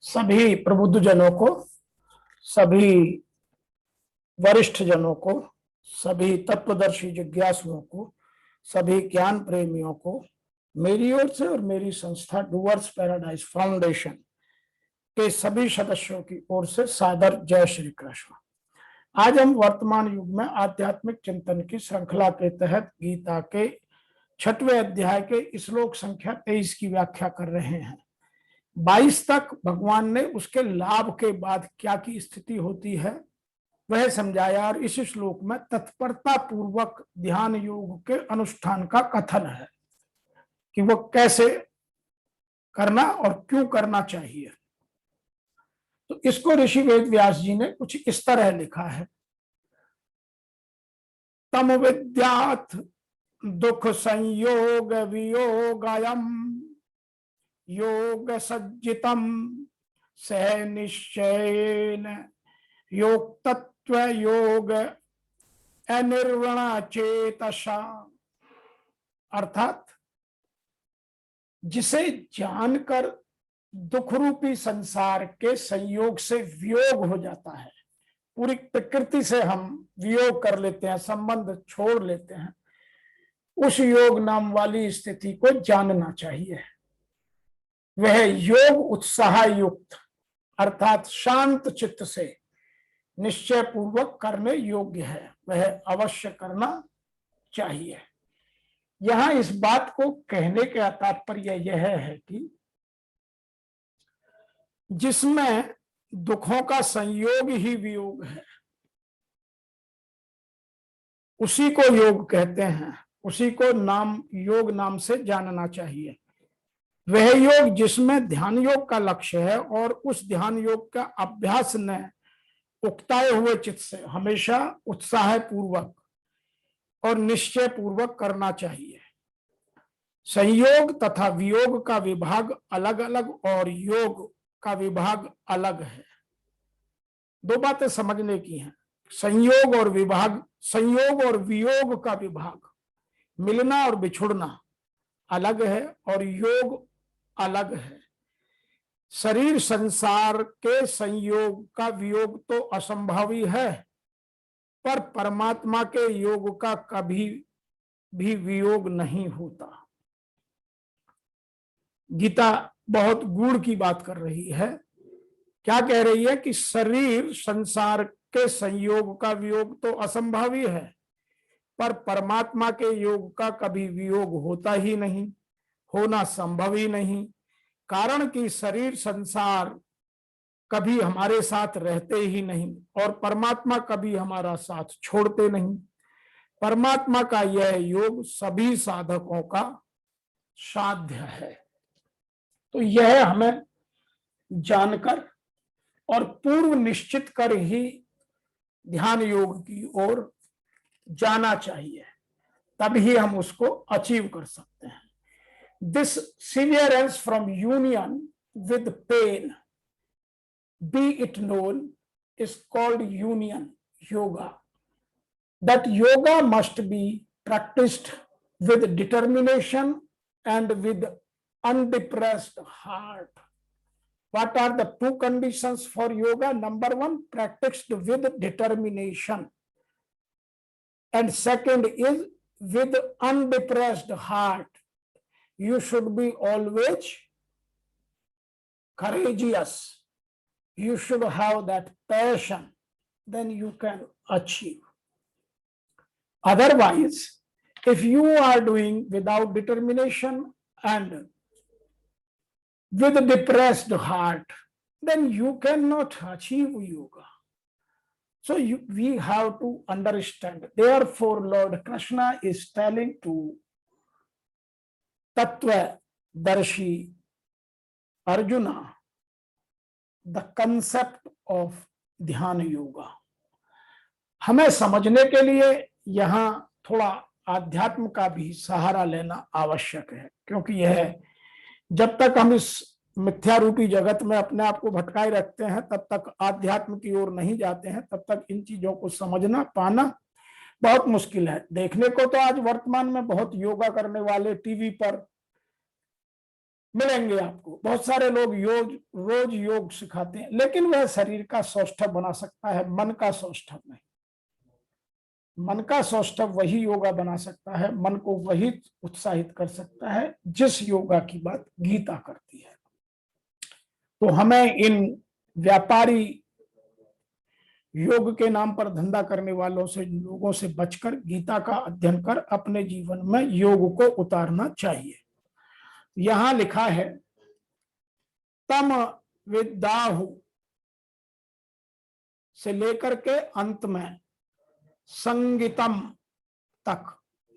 सभी प्रबुद्ध जनों को, सभी वरिष्ठ जनों को, सभी तत्वदर्शी जिज्ञासुओं को, सभी ज्ञान प्रेमियों को मेरी ओर से और मेरी संस्था डूअर्स पैराडाइज फाउंडेशन के सभी सदस्यों की ओर से सादर जय श्री कृष्ण। आज हम वर्तमान युग में आध्यात्मिक चिंतन की श्रृंखला के तहत गीता के 6वें अध्याय के श्लोक संख्या 23 की व्याख्या कर रहे हैं। 22 तक भगवान ने उसके लाभ के बाद क्या की स्थिति होती है वह समझाया और इस श्लोक में तत्परता पूर्वक ध्यान योग के अनुष्ठान का कथन है कि वो कैसे करना और क्यों करना चाहिए। तो इसको ऋषि वेद व्यास जी ने कुछ इस तरह लिखा है। तम विद्यात् दुख संयोग वियोगायम योग सज्जितम सह निश्चयेन योग तत्व योग अनिर्वण चेतसा, अर्थात जिसे जानकर दुख रूपी संसार के संयोग से वियोग हो जाता है, पूरी प्रकृति से हम वियोग कर लेते हैं, संबंध छोड़ लेते हैं, उस योग नाम वाली स्थिति को जानना चाहिए। वह योग उत्साह युक्त अर्थात शांत चित्त से निश्चय पूर्वक करने योग्य है, वह अवश्य करना चाहिए। यहां इस बात को कहने का तात्पर्य यह है कि जिसमें दुखों का संयोग ही वियोग है उसी को योग कहते हैं, उसी को नाम योग नाम से जानना चाहिए। वह योग जिसमें ध्यान योग का लक्ष्य है और उस ध्यान योग का अभ्यास ने उकताए हुए चित्त से हमेशा उत्साह पूर्वक और निश्चय पूर्वक करना चाहिए। संयोग तथा वियोग का विभाग अलग अलग और योग का विभाग अलग है। दो बातें समझने की हैं। संयोग और विभाग, संयोग और वियोग का विभाग, मिलना और बिछुड़ना अलग है और योग अलग है। शरीर संसार के संयोग का वियोग तो असंभवी है, पर परमात्मा के योग का कभी भी वियोग नहीं होता। गीता बहुत गूढ़ की बात कर रही है। क्या कह रही है कि शरीर संसार के संयोग का वियोग तो असंभवी है, पर परमात्मा के योग का कभी वियोग होता ही नहीं, होना संभव ही नहीं। कारण कि शरीर संसार कभी हमारे साथ रहते ही नहीं और परमात्मा कभी हमारा साथ छोड़ते नहीं। परमात्मा का यह योग सभी साधकों का साध्य है। तो यह हमें जानकर और पूर्व निश्चित कर ही ध्यान योग की ओर जाना चाहिए, तभी हम उसको अचीव कर सकते हैं। This severance from union with pain, be it known, is called union yoga. That yoga must be practiced with determination and with undepressed heart. What are the two conditions for yoga? Number one, practiced with determination, and second is with undepressed heart. You should be always courageous. You should have that passion. Then you can achieve. Otherwise, if you are doing without determination and with depressed heart, then you cannot achieve yoga. So we have to understand. Therefore, Lord Krishna is telling to Tattvadarshi Arjuna the concept of ध्यान योगा। हमें समझने के लिए यहाँ थोड़ा आध्यात्म का भी सहारा लेना आवश्यक है, क्योंकि यह जब तक हम इस मिथ्या रूपी जगत में अपने आप को भटकाए रखते हैं तब तक आध्यात्म की ओर नहीं जाते हैं, तब तक इन चीजों को समझना पाना बहुत मुश्किल है। देखने को तो आज वर्तमान में बहुत योगा करने वाले टीवी पर मिलेंगे आपको। बहुत सारे लोग रोज योग सिखाते हैं, लेकिन वह शरीर का सौष्ठव बना सकता है, मन का सौष्ठव नहीं। मन का सौष्ठव वही योगा बना सकता है, मन को वही उत्साहित कर सकता है जिस योगा की बात गीता करती है। तो हमें इन व्यापारी योग के नाम पर धंधा करने वालों से, लोगों से बचकर गीता का अध्ययन कर अपने जीवन में योग को उतारना चाहिए। यहां लिखा है तम विद्याहु से लेकर के अंत में संगीतम तक,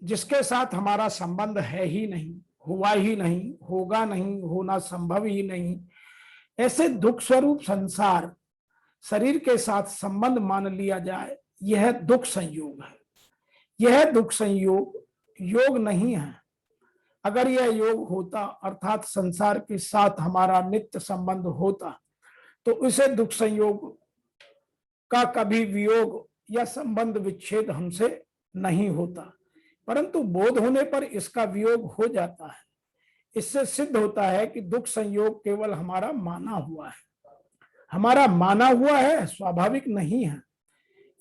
जिसके साथ हमारा संबंध है ही नहीं, हुआ ही नहीं, होगा नहीं, होना संभव ही नहीं, ऐसे दुख स्वरूप संसार शरीर के साथ संबंध मान लिया जाए, यह दुख संयोग है। यह दुख संयोग योग नहीं है। अगर यह योग होता, अर्थात संसार के साथ हमारा नित्य संबंध होता, तो इसे दुख संयोग का कभी वियोग या संबंध विच्छेद हमसे नहीं होता, परंतु बोध होने पर इसका वियोग हो जाता है। इससे सिद्ध होता है कि दुख संयोग केवल हमारा माना हुआ है। हमारा माना हुआ है, स्वाभाविक नहीं है।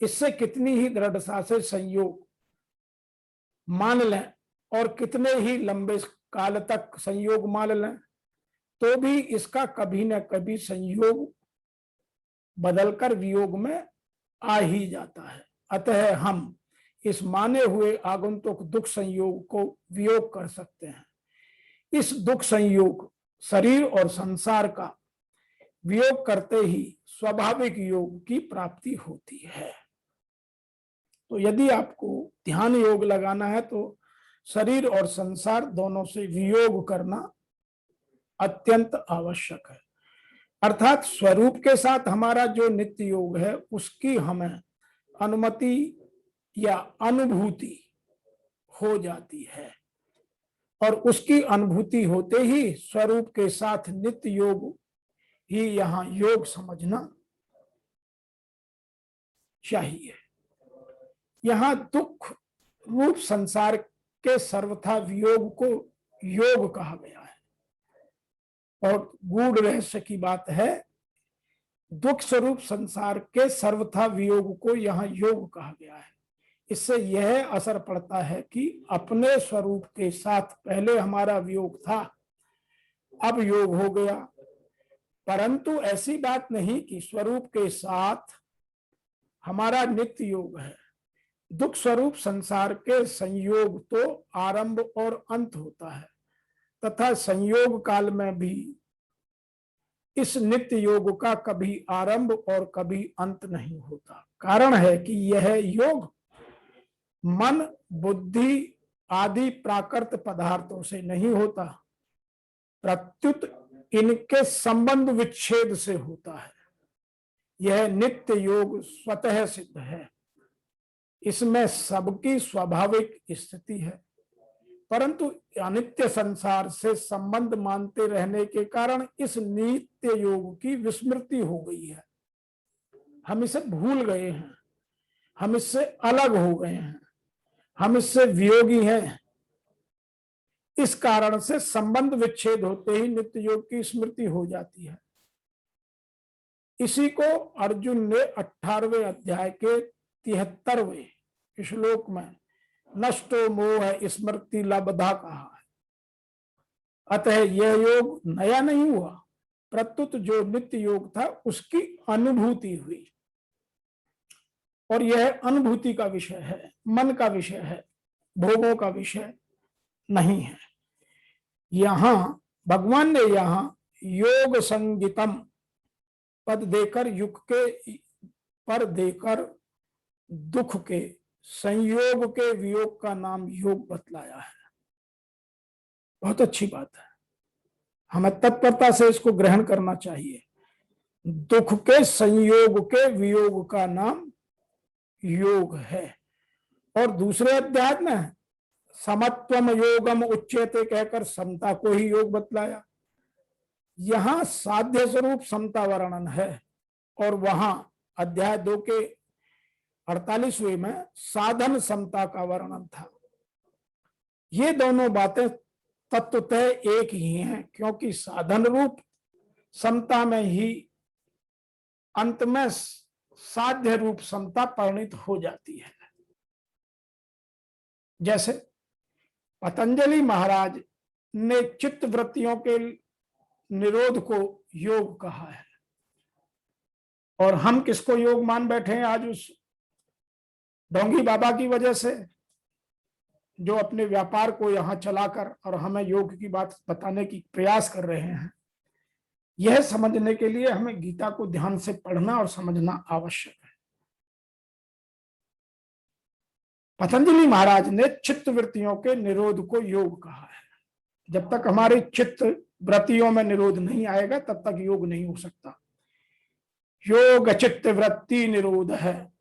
इससे कितनी ही दृढ़ता से संयोग मान लें और कितने ही लंबे काल तक संयोग मान लें, तो भी इसका कभी न कभी संयोग बदलकर वियोग में आ ही जाता है। अतः हम इस माने हुए आगंतुक दुख संयोग को वियोग कर सकते हैं। इस दुख संयोग शरीर और संसार का वियोग करते ही स्वाभाविक योग की प्राप्ति होती है। तो यदि आपको ध्यान योग लगाना है तो शरीर और संसार दोनों से वियोग करना अत्यंत आवश्यक है। अर्थात स्वरूप के साथ हमारा जो नित्य योग है, उसकी हमें अनुमति या अनुभूति हो जाती है, और उसकी अनुभूति होते ही स्वरूप के साथ नित्य योग ही यहां योग समझना चाहिए। यहां दुख रूप संसार के सर्वथा वियोग को योग कहा गया है, और गूढ़ रहस्य की बात है, दुख स्वरूप संसार के सर्वथा वियोग को यहां योग कहा गया है। इससे यह असर पड़ता है कि अपने स्वरूप के साथ पहले हमारा वियोग था, अब योग हो गया, परंतु ऐसी बात नहीं कि स्वरूप के साथ हमारा नित्य योग है। दुख स्वरूप संसार के संयोग तो आरंभ और अंत होता है, तथा संयोग काल में भी इस नित्य योग का कभी आरंभ और कभी अंत नहीं होता। कारण है कि यह योग मन, बुद्धि आदि प्राकृत पदार्थों से नहीं होता, प्रत्युत इनके संबंध विच्छेद से होता है। यह नित्य योग स्वतः सिद्ध है, इसमें सबकी स्वाभाविक स्थिति है, परंतु अनित्य संसार से संबंध मानते रहने के कारण इस नित्य योग की विस्मृति हो गई है। हम इसे भूल गए हैं, हम इससे अलग हो गए हैं, हम इससे वियोगी हैं। इस कारण से संबंध विच्छेद होते ही नित्य योग की स्मृति हो जाती है। इसी को अर्जुन ने 18वें अध्याय के 73वें श्लोक में नष्टो मोह स्मृति लब्धा कहा है। अतः यह योग नया नहीं हुआ, प्रत्युत जो नित्य योग था उसकी अनुभूति हुई, और यह अनुभूति का विषय है, मन का विषय है, भोगों का विषय नहीं है। यहां भगवान ने यहां योग संगीतम पद देकर युग के पर देकर दुख के संयोग के वियोग का नाम योग बतलाया है। बहुत अच्छी बात है, हमें तत्परता से इसको ग्रहण करना चाहिए। दुख के संयोग के वियोग का नाम योग है। और दूसरे अध्याय में समत्वम योगम उच्यते कहकर समता को ही योग बतलाया। यहां साध्य स्वरूप समता वर्णन है, और वहां अध्याय 2 के 48वें में साधन समता का वर्णन था। ये दोनों बातें तत्वतः एक ही हैं, क्योंकि साधन रूप समता में ही अंत में साध्य रूप समता परिणित हो जाती है। जैसे पतंजलि महाराज ने चित्त वृत्तियों के निरोध को योग कहा है, और हम किसको योग मान बैठे हैं आज? उस ढोंगी बाबा की वजह से, जो अपने व्यापार को यहां चलाकर और हमें योग की बात बताने की प्रयास कर रहे हैं। यह समझने के लिए हमें गीता को ध्यान से पढ़ना और समझना आवश्यक है। पतंजलि महाराज ने चित्त वृत्तियों के निरोध को योग कहा है। जब तक हमारे चित्त वृत्तियों में निरोध नहीं आएगा तब तक योग नहीं हो सकता। योग चित्त वृत्ति निरोध है,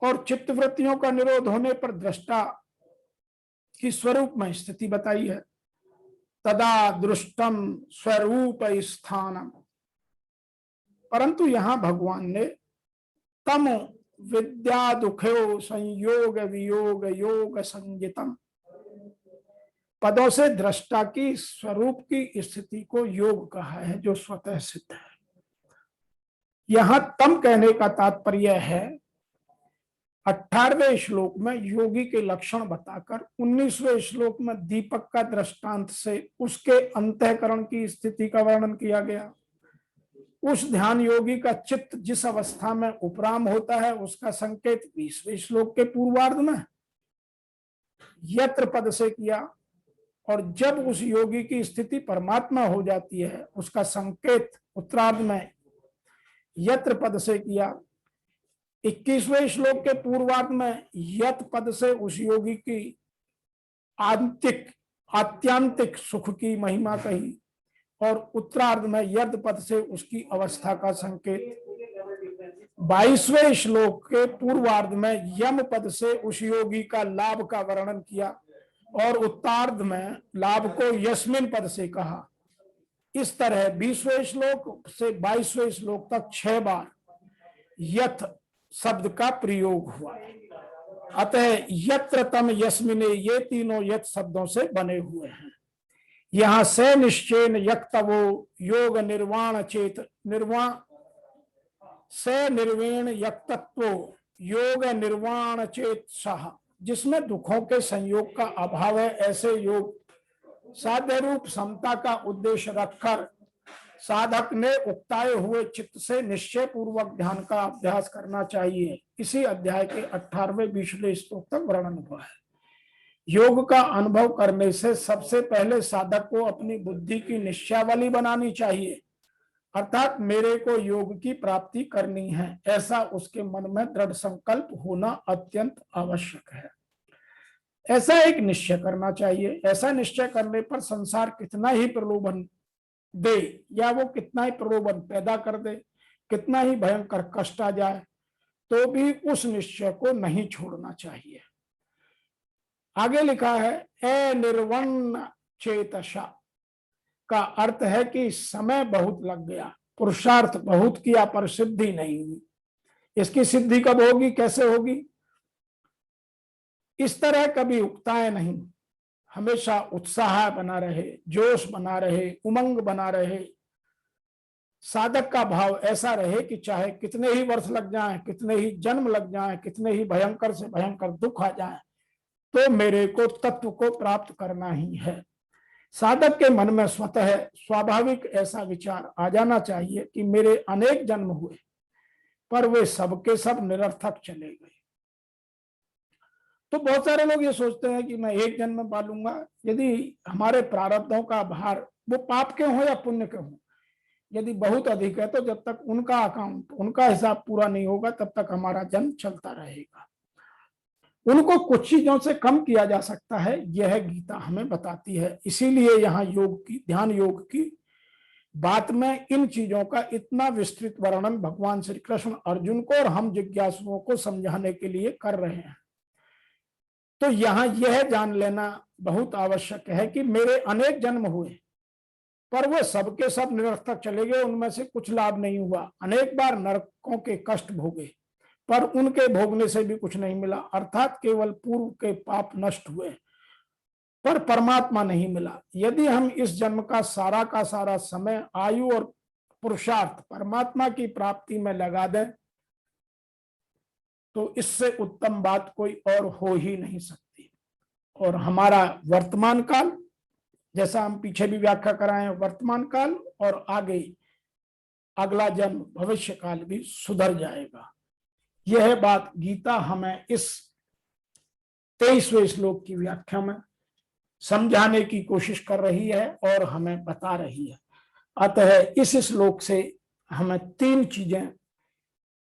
और चित्त वृत्तियों का निरोध होने पर दृष्टा की स्वरूप में स्थिति बताई है। तदा दृष्टम स्वरूप स्थानम। परंतु यहां भगवान ने तम विद्या दुखो संयोग वियोग योग संजितम पदों से दृष्टा की स्वरूप की स्थिति को योग कहा है, जो स्वतः सिद्ध है। यहां तम कहने का तात्पर्य है 18वें श्लोक में योगी के लक्षण बताकर 19वें श्लोक में दीपक का दृष्टांत से उसके अंतःकरण की स्थिति का वर्णन किया गया। उस ध्यान योगी का चित्त जिस अवस्था में उपराम होता है उसका संकेत 20वें श्लोक के पूर्वार्ध में यत्र पद से किया, और जब उस योगी की स्थिति परमात्मा हो जाती है उसका संकेत उत्तरार्ध में यत्र पद से किया। 21वें श्लोक के पूर्वार्ध में यत पद से उस योगी की आत्यांतिक सुख की महिमा कही, और उत्तरार्ध में यद पद से उसकी अवस्था का संकेत। 22वें श्लोक के पूर्वार्ध में यम पद से उस योगी का लाभ का वर्णन किया, और उत्तरार्ध में लाभ को यस्मिन पद से कहा। इस तरह 20वें श्लोक से 22वें श्लोक तक 6 बार यथ शब्द का प्रयोग हुआ। अतः यत्र तम यस्मिने, ये तीनों यथ शब्दों से बने हुए हैं। यहां से निश्चयन यक्तवो योग निर्वाण चेत निर्वाण से निर्वेण यक्तत्वो योग निर्वाण चेत सह, जिसमें दुखों के संयोग का अभाव है, ऐसे योग साध्य रूप समता का उद्देश्य रखकर साधक ने उक्ताए हुए चित्त से निश्चय पूर्वक ध्यान का अभ्यास करना चाहिए। इसी अध्याय के 18वें 20वें श्लोक तक वर्णन हुआ है। योग का अनुभव करने से सबसे पहले साधक को अपनी बुद्धि की निश्चयावली बनानी चाहिए, अर्थात मेरे को योग की प्राप्ति करनी है, ऐसा उसके मन में दृढ़ संकल्प होना अत्यंत आवश्यक है। ऐसा एक निश्चय करना चाहिए। ऐसा निश्चय करने पर संसार कितना ही प्रलोभन दे या वो कितना ही प्रलोभन पैदा कर दे, कितना ही भयंकर कष्ट आ जाए, तो भी उस निश्चय को नहीं छोड़ना चाहिए। आगे लिखा है अनिर्वण्ण चेतसा का अर्थ है कि समय बहुत लग गया, पुरुषार्थ बहुत किया पर सिद्धि नहीं हुई। इसकी सिद्धि कब होगी, कैसे होगी? इस तरह कभी उकताए नहीं, हमेशा उत्साह बना रहे, जोश बना रहे, उमंग बना रहे। साधक का भाव ऐसा रहे कि चाहे कितने ही वर्ष लग जाएं, कितने ही जन्म लग जाएं, कितने ही भयंकर से भयंकर दुख आ जाएं, तो मेरे को तत्व को प्राप्त करना ही है। साधक के मन में स्वतः स्वाभाविक ऐसा विचार आ जाना चाहिए कि मेरे अनेक जन्म हुए पर वे सबके सब निरर्थक चले गए। तो बहुत सारे लोग ये सोचते हैं कि मैं एक जन्म में पालूंगा। यदि हमारे प्रारब्धों का भार, वो पाप के हो या पुण्य के हो, यदि बहुत अधिक है तो जब तक उनका अकाउंट, उनका हिसाब पूरा नहीं होगा तब तक हमारा जन्म चलता रहेगा। उनको कुछ चीजों से कम किया जा सकता है, यह गीता हमें बताती है। इसीलिए यहाँ योग की, ध्यान योग की बात में इन चीजों का इतना विस्तृत वर्णन भगवान श्री कृष्ण अर्जुन को और हम जिज्ञासुओं को समझाने के लिए कर रहे हैं। तो यहाँ यह जान लेना बहुत आवश्यक है कि मेरे अनेक जन्म हुए पर वो सबके सब निरर्थक चले गए, उनमें से कुछ लाभ नहीं हुआ। अनेक बार नरकों के कष्ट भोगे पर उनके भोगने से भी कुछ नहीं मिला, अर्थात केवल पूर्व के पाप नष्ट हुए। पर परमात्मा नहीं मिला। यदि हम इस जन्म का सारा समय, आयु और पुरुषार्थ परमात्मा की प्राप्ति में लगा दें तो इससे उत्तम बात कोई और हो ही नहीं सकती। और हमारा वर्तमान काल, जैसा हम पीछे भी व्याख्या कराए, वर्तमान काल और आगे अगला जन्म भविष्य काल भी सुधर जाएगा। यह बात गीता हमें इस 23वें श्लोक की व्याख्या में समझाने की कोशिश कर रही है और हमें बता रही है। अतः इस श्लोक से हमें 3 चीजें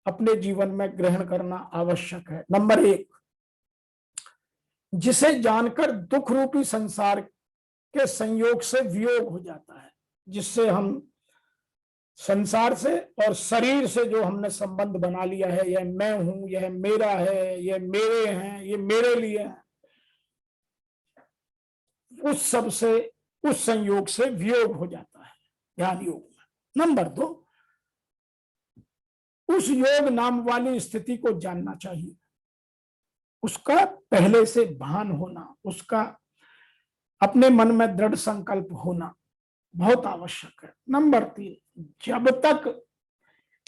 अपने जीवन में ग्रहण करना आवश्यक है। नंबर 1, जिसे जानकर दुख रूपी संसार के संयोग से वियोग हो जाता है, जिससे हम संसार से और शरीर से जो हमने संबंध बना लिया है, यह मैं हूं, यह मेरा है, यह मेरे हैं, ये मेरे लिए है, उस सब से, उस संयोग से वियोग हो जाता है ध्यान योग में। नंबर 2, उस योग नाम वाली स्थिति को जानना चाहिए, उसका पहले से भान होना, उसका अपने मन में दृढ़ संकल्प होना बहुत आवश्यक है। नंबर 3, जब तक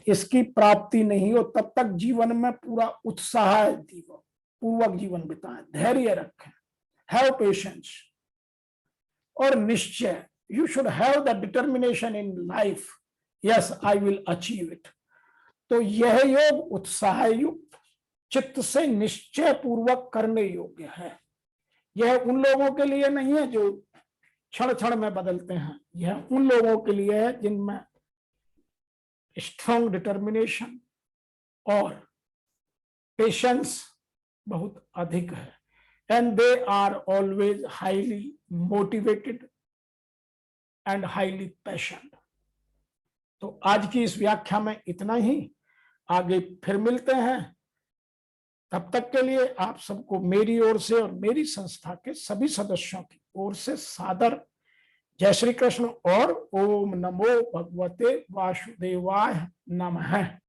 इसकी प्राप्ति नहीं हो तब तक जीवन में पूरा उत्साह पूर्वक जीवन बिताएं, धैर्य रखें, हैव पेशेंस और निश्चय। You should have the determination in life, yes I will achieve it. तो यह योग उत्साह युक्त, चित्त से निश्चय पूर्वक करने योग्य है। यह उन लोगों के लिए नहीं है जो क्षण क्षण में बदलते हैं, यह उन लोगों के लिए है जिनमें स्ट्रॉन्ग डिटर्मिनेशन और पेशेंस बहुत अधिक है, and they are always highly motivated and highly passionate. तो आज की इस व्याख्या में इतना ही, आगे फिर मिलते हैं। तब तक के लिए आप सबको मेरी ओर से और मेरी संस्था के सभी सदस्यों की ओर से सादर जय श्री कृष्ण और ओम नमो भगवते वासुदेवाय नमः।